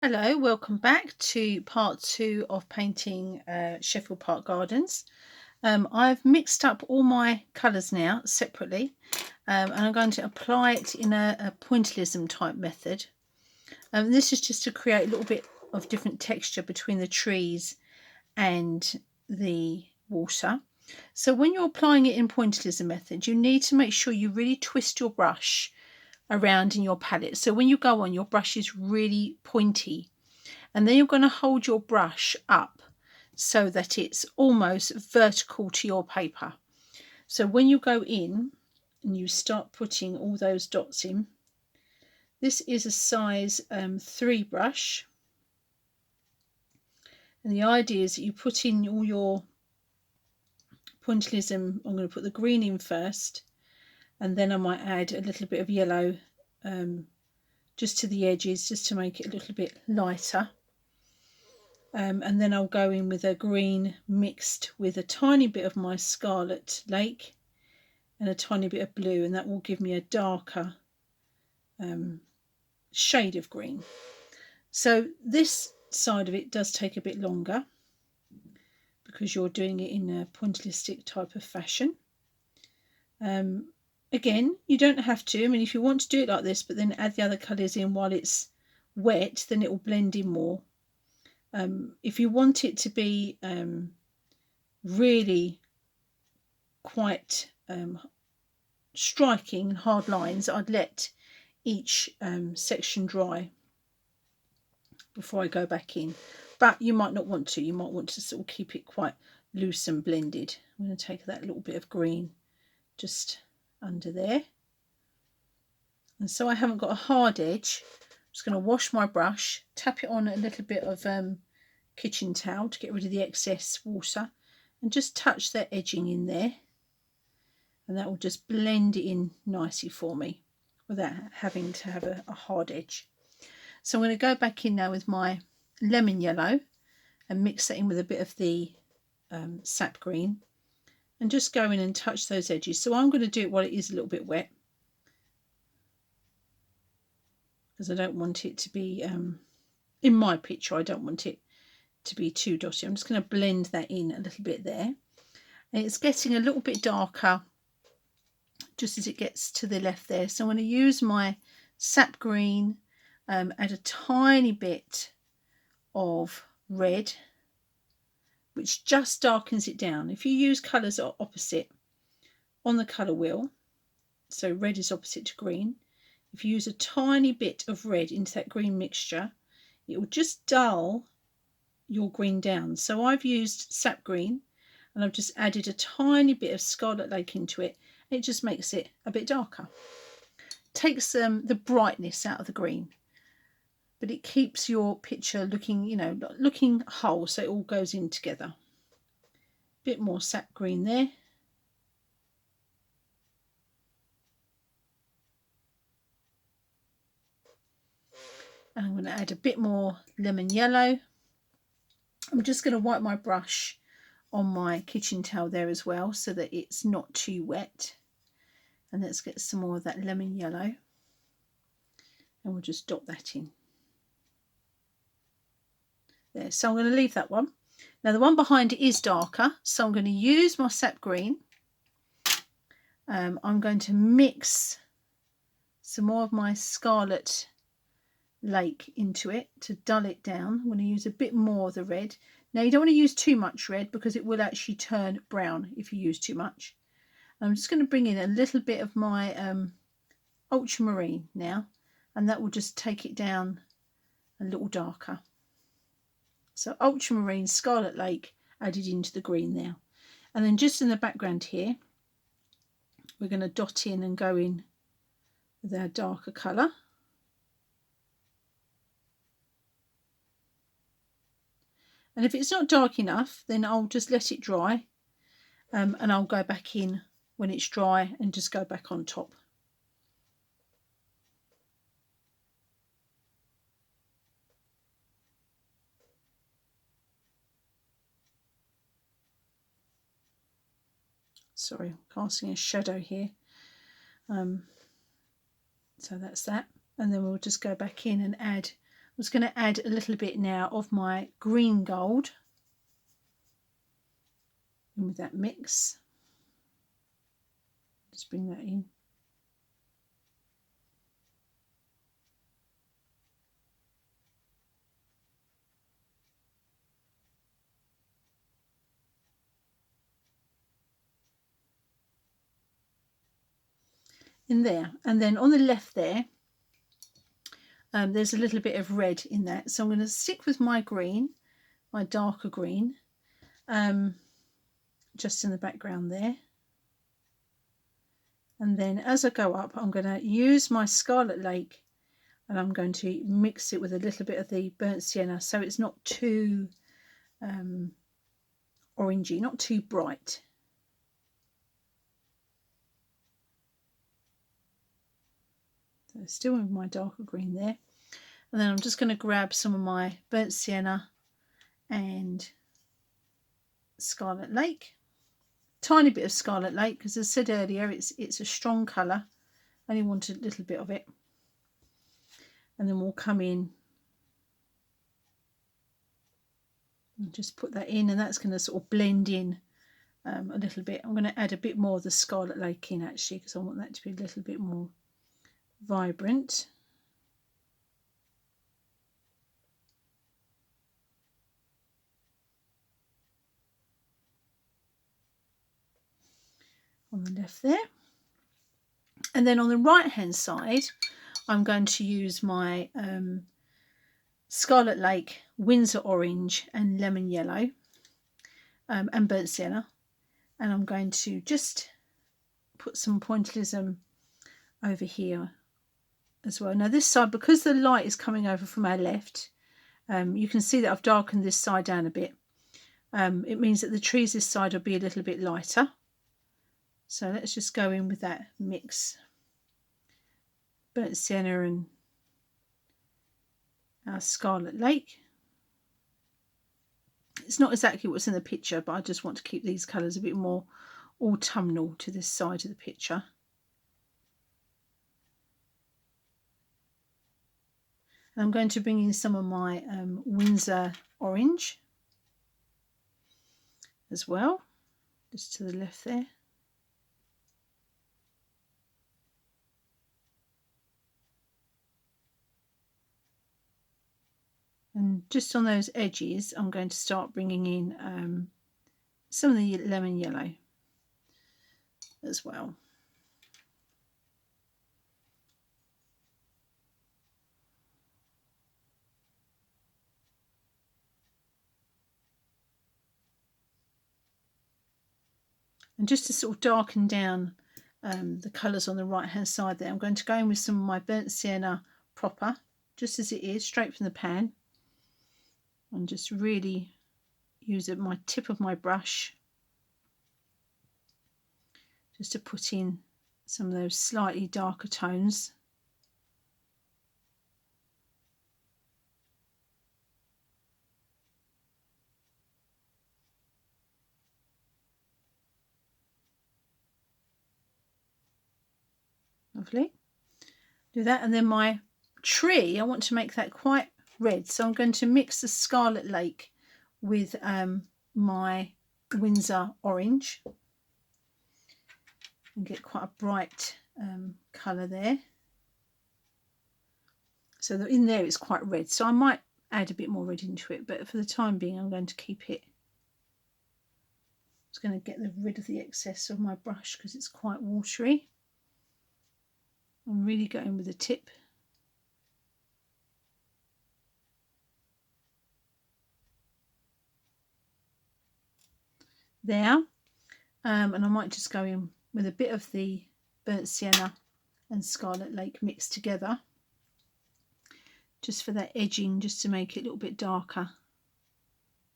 Hello, welcome back to part 2 of painting Sheffield Park Gardens. I've mixed up all my colours now separately, and I'm going to apply it in a pointillism type method. This is just to create a little bit of different texture between the trees and the water. So when you're applying it in pointillism method, you need to make sure you really twist your brush around in your palette. So when you go on, your brush is really pointy. And then you're going to hold your brush up so that it's almost vertical to your paper. So when you go in and you start putting all those dots in, this is a size 3 brush. And the idea is that you put in all your pointillism. I'm going to put the green in first, and then I might add a little bit of yellow just to the edges, just to make it a little bit lighter. And then I'll go in with a green mixed with a tiny bit of my Scarlet Lake and a tiny bit of blue, and that will give me a darker shade of green. So this side of it does take a bit longer because you're doing it in a pointillistic type of fashion. Again, you don't have to. I mean, if you want to do it like this, but then add the other colours in while it's wet, then it will blend in more. If you want it to be really quite striking and hard lines, I'd let each section dry before I go back in. But you might not want to. You might want to sort of keep it quite loose and blended. I'm going to take that little bit of green just under there. And so I haven't got a hard edge, I'm just going to wash my brush, tap it on a little bit of kitchen towel to get rid of the excess water, and just touch that edging in there, and that will just blend it in nicely for me without having to have a hard edge. So I'm going to go back in now with my lemon yellow and mix that in with a bit of the sap green, and just go in and touch those edges. So I'm going to do it while it is a little bit wet, because I don't want it to be in my picture, I don't want it to be too dotty. I'm just going to blend that in a little bit there, and it's getting a little bit darker just as it gets to the left there. So I'm going to use my sap green, add a tiny bit of red, which just darkens it down. If you use colours that are opposite on the colour wheel, so red is opposite to green, if you use a tiny bit of red into that green mixture, it will just dull your green down. So I've used sap green, and I've just added a tiny bit of Scarlet Lake into it. It just makes it a bit darker. Takes the brightness out of the green, but it keeps your picture looking, looking whole, so it all goes in together. Bit more sap green there. And I'm going to add a bit more lemon yellow. I'm just going to wipe my brush on my kitchen towel there as well, so that it's not too wet. And let's get some more of that lemon yellow, and we'll just dot that in there. So I'm going to leave that one. Now the one behind it is darker, so I'm going to use my sap green. I'm going to mix some more of my Scarlet Lake into it to dull it down. I'm going to use a bit more of the red. Now you don't want to use too much red, because it will actually turn brown if you use too much. I'm just going to bring in a little bit of my ultramarine now, and that will just take it down a little darker. So ultramarine, Scarlet Lake added into the green now. And then just in the background here, we're going to dot in and go in with our darker colour. And if it's not dark enough, then I'll just let it dry, and I'll go back in when it's dry and just go back on top. Sorry, I'm casting a shadow here. So that's that. And then we'll just go back in and add, was going to add a little bit now of my green gold in with that mix. Just bring that in. In there, and then on the left there, there's a little bit of red in that, so I'm going to stick with my green, my darker green, just in the background there. And then as I go up, I'm going to use my Scarlet Lake and I'm going to mix it with a little bit of the burnt sienna, so it's not too orangey, not too bright. So still with my darker green there. And then I'm just going to grab some of my burnt sienna and Scarlet Lake. Tiny bit of Scarlet Lake, because as I said earlier, it's a strong colour. I only want a little bit of it. And then we'll come in and just put that in, and that's going to sort of blend in a little bit. I'm going to add a bit more of the Scarlet Lake in actually, because I want that to be a little bit more vibrant. On the left there. And then on the right hand side, I'm going to use my Scarlet Lake, Windsor Orange and Lemon Yellow and burnt sienna, and I'm going to just put some pointillism over here as well. Now this side, because the light is coming over from our left, you can see that I've darkened this side down a bit. It means that the trees this side will be a little bit lighter. So let's just go in with that mix, burnt sienna and our Scarlet Lake. It's not exactly what's in the picture, but I just want to keep these colours a bit more autumnal to this side of the picture. And I'm going to bring in some of my Windsor Orange as well, just to the left there. And just on those edges, I'm going to start bringing in some of the lemon yellow as well. And just to sort of darken down the colours on the right hand side there, I'm going to go in with some of my burnt sienna proper, just as it is, straight from the pan. And just really use it, my tip of my brush, just to put in some of those slightly darker tones. Lovely. Do that, and then my tree, I want to make that quite red, so I'm going to mix the Scarlet Lake with my Windsor Orange and get quite a bright colour there. So that in there it's quite red, so I might add a bit more red into it, but for the time being I'm going to keep it. I'm just going to get rid of the excess of my brush because it's quite watery. I'm really going with the tip. There, and I might just go in with a bit of the burnt sienna and Scarlet Lake mixed together, just for that edging, just to make it a little bit darker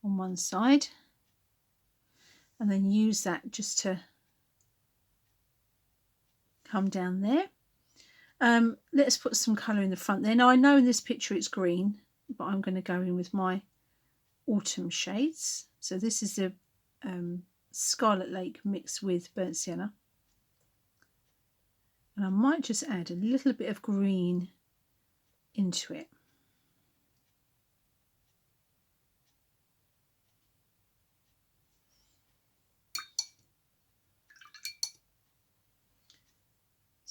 on one side, and then use that just to come down there. Let's put some colour in the front there. Now I know in this picture it's green, but I'm going to go in with my autumn shades. So this is the Scarlet Lake mixed with burnt sienna, and I might just add a little bit of green into it.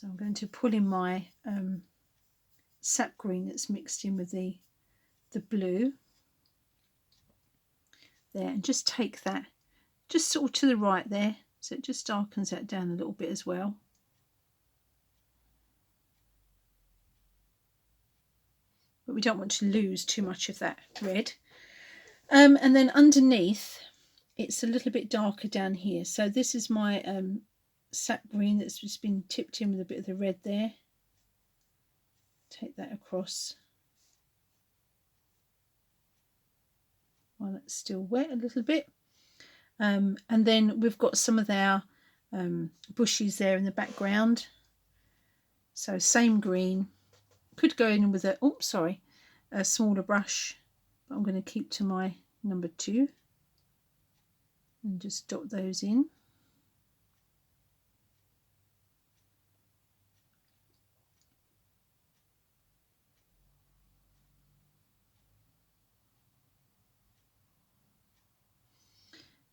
So I'm going to pull in my sap green that's mixed in with the blue there, and just take that just sort of to the right there, so it just darkens that down a little bit as well. But we don't want to lose too much of that red. And then underneath, it's a little bit darker down here. So this is my sap green that's just been tipped in with a bit of the red there. Take that across while it's still wet a little bit. And then we've got some of our bushes there in the background. So same green. Could go in with a smaller brush, but I'm going to keep to my number 2 and just dot those in.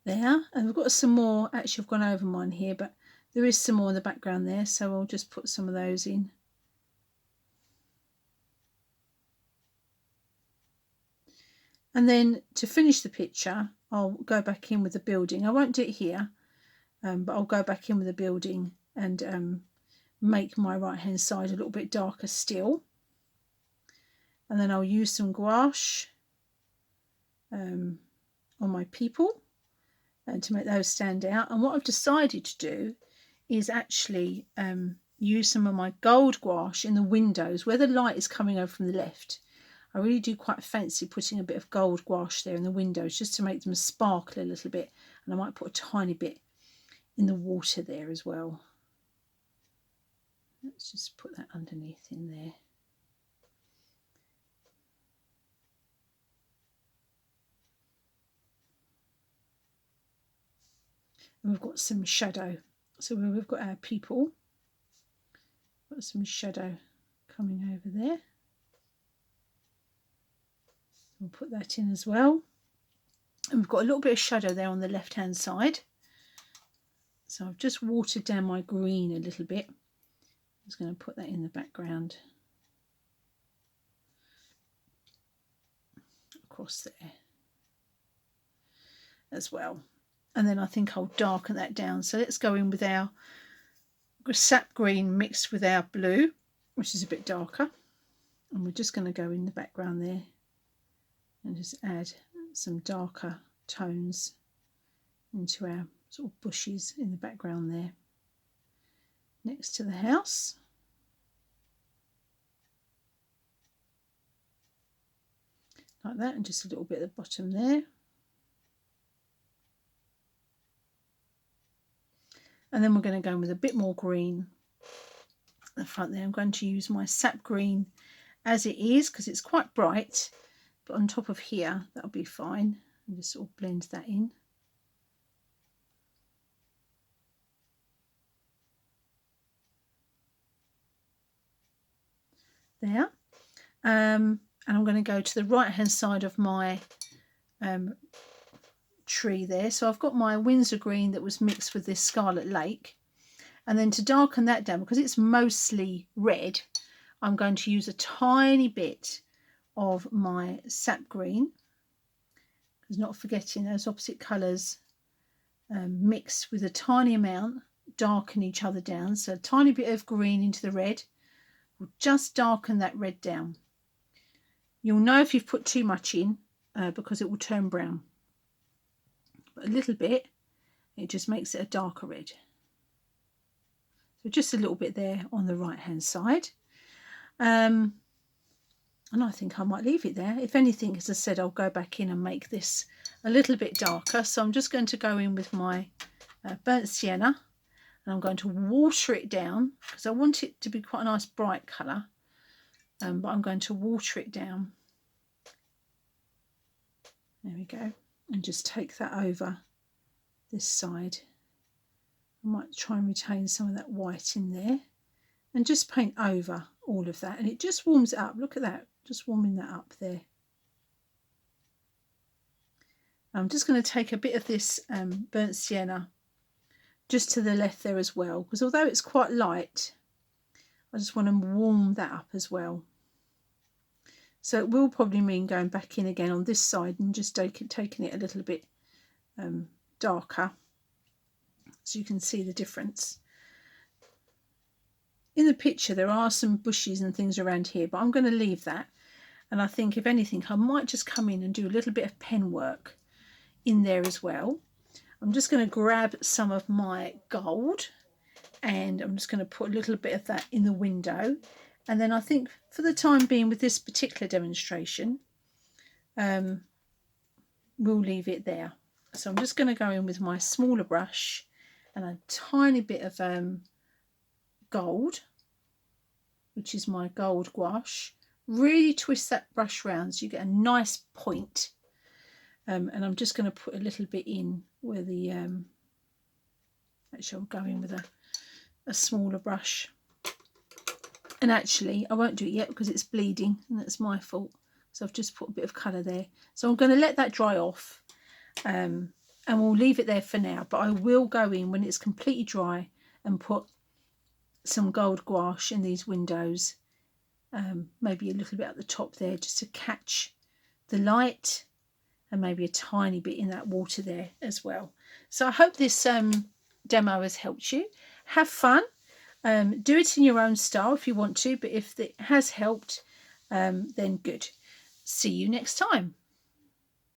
There, and we've got some more. Actually, I've gone over mine here, but there is some more in the background there, so I'll just put some of those in. And then to finish the picture, I'll go back in with the building. I won't do it here, but I'll go back in with the building and make my right hand side a little bit darker still. And then I'll use some gouache on my people and to make those stand out. And what I've decided to do is actually use some of my gold gouache in the windows where the light is coming over from the left. I really do quite fancy putting a bit of gold gouache there in the windows just to make them sparkle a little bit, and I might put a tiny bit in the water there as well. Let's just put that underneath in there. And we've got some shadow. So we've got our people, got some shadow coming over there. We'll put that in as well. And we've got a little bit of shadow there on the left hand side. So I've just watered down my green a little bit. I'm just going to put that in the background. Across there as well. And then I think I'll darken that down. So let's go in with our sap green mixed with our blue, which is a bit darker. And we're just going to go in the background there and just add some darker tones into our sort of bushes in the background there next to the house. Like that, and just a little bit at the bottom there. And then we're going to go in with a bit more green at the front there. I'm going to use my sap green as it is because it's quite bright, but on top of here that'll be fine, and just sort of blend that in. There. And I'm going to go to the right hand side of my tree there. So I've got my Windsor green that was mixed with this Scarlet Lake, and then to darken that down, because it's mostly red, I'm going to use a tiny bit of my sap green, because not forgetting those opposite colours mixed with a tiny amount darken each other down. So a tiny bit of green into the red will just darken that red down. You'll know if you've put too much in because it will turn brown. But a little bit, it just makes it a darker red. So just a little bit there on the right hand side. And I think I might leave it there. If anything, as I said, I'll go back in and make this a little bit darker. So I'm just going to go in with my burnt sienna, and I'm going to water it down because I want it to be quite a nice bright colour. But I'm going to water it down. There we go. And just take that over this side. I might try and retain some of that white in there and just paint over all of that, and it just warms it up. Look at that, just warming that up there. I'm just going to take a bit of this burnt sienna just to the left there as well, because although it's quite light, I just want to warm that up as well. So it will probably mean going back in again on this side and just taking it a little bit darker, so you can see the difference. In the picture there are some bushes and things around here, but I'm going to leave that, and I think if anything I might just come in and do a little bit of pen work in there as well. I'm just going to grab some of my gold and I'm just going to put a little bit of that in the window, and then I think for the time being with this particular demonstration we'll leave it there. So I'm just going to go in with my smaller brush and a tiny bit of gold, which is my gold gouache. Really twist that brush round so you get a nice point. And I'm just going to put a little bit in where the actually I'll go in with a smaller brush. And actually I won't do it yet because it's bleeding and that's my fault. So I've just put a bit of colour there. So I'm going to let that dry off and we'll leave it there for now. But I will go in when it's completely dry and put some gold gouache in these windows. Maybe a little bit at the top there just to catch the light, and maybe a tiny bit in that water there as well. So I hope this demo has helped you. Have fun. Do it in your own style if you want to, but if it has helped, then good. See you next time.